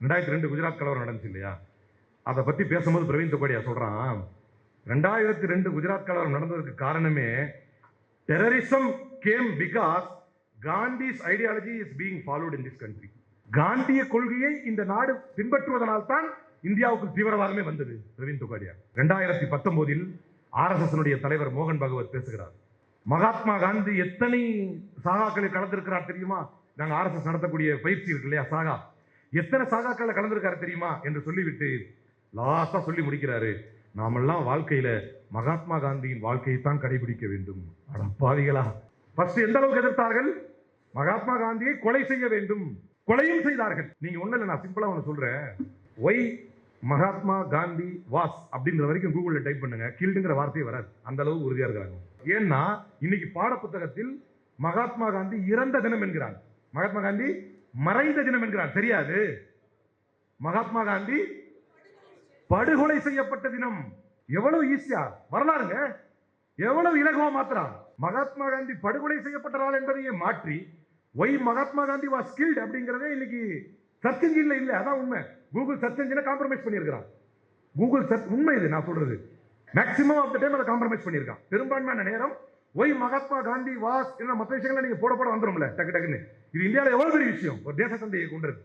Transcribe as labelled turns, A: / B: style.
A: 2002 குஜராத் கலவரம் நடந்துச்சு இல்லையா? அதை பத்தி பேசும்போது பிரவீன் தொகாடியா சொல்றான், 2002 குஜராத் கலவரம் நடந்ததுக்கு காரணமே terrorism game because Gandhi's ideology is being followed in this country. காந்திய கொள்கையை இந்த நாடு பின்பற்றுவதனால் தான் இந்தியாவுக்கு தீவிரவாதமே வந்தது. பிரவீன் தொகாடியா 2019 RSS தலைவர் மோகன் பகவத் பேசுகிறார். மகாத்மா காந்தி எத்தனை சாகாக்களை கலந்திருக்கிறார் தெரியுமா? நாங்க RSS நடத்தக்கூடிய பயிற்சி இருக்கு இல்லையா, சாகா, எத்தனை சாகாக்களை கலந்திருக்காரு தெரியுமா என்று சொல்லிவிட்டு லாஸ்டா சொல்லி முடிக்கிறாரு, நாமெல்லாம் வாழ்க்கையில மகாத்மா காந்தியின் வாழ்க்கையை தான் கடைபிடிக்க வேண்டும். அடப்பாவிகளா! ஃபர்ஸ்ட் எந்த அளவுக்கு எதிர்த்தார்கள்? மகாத்மா காந்தியை கொலை செய்ய வேண்டும், கொலையும் செய்தார்கள். நீங்க ஒண்ணு இல்லை, நான் சிம்பிளா ஒண்ணு சொல்றேன். ஒய் மகாத்மா காந்தி வாஸ் அப்படிங்கிற வரைக்கும் கூகுள்ல டைப் பண்ணுங்க, கில்டுங்கிற வார்த்தையே வராது. அந்த அளவு உறுதியா இருக்கிறாங்க. ஏன்னா இன்னைக்கு பாட புத்தகத்தில் மகாத்மா காந்தி இறந்த தினம் என்கிறார், மகாத்மா காந்தி மறைந்த தினம் என்கிறார். தெரியாது, மகாத்மா காந்தி படுகொலை செய்யப்பட்ட தினம். எவ்வளவு ஈஸியா வரலாறுங்க, எவ்வளவு இலகுவா மாத்திரம். மகாத்மா காந்தி படுகொலை செய்யப்பட்டார் என்பதையே மாற்றி why Mahatma Gandhi was killed அப்படிங்கறதே இன்னைக்கு சர்ச் இன்ஜின்ல இல்ல. அதான் உண்மை. கூகுள் சர்ச் இன்ஜினை காம்ப்ரமைஸ் பண்ணியிருக்கிறான். கூகுள் சர்ச் உண்மை, இது நான் சொல்றது. மேக்ஸிமம் ஆஃப் த டைம் அதை காம்ப்ரமைஸ் பண்ணியிருக்கான். பெரும்பான்மையான நேரம் ஒய் மகாத்மா காந்தி வாஸ் என்ன மற்ற விஷயங்களை நீங்க போட வந்துரும்ல டக்கு டக்குன்னு. இது இந்தியாவில் எவ்வளவு பெரிய விஷயம், ஒரு தேச தந்தையை கொண்டது.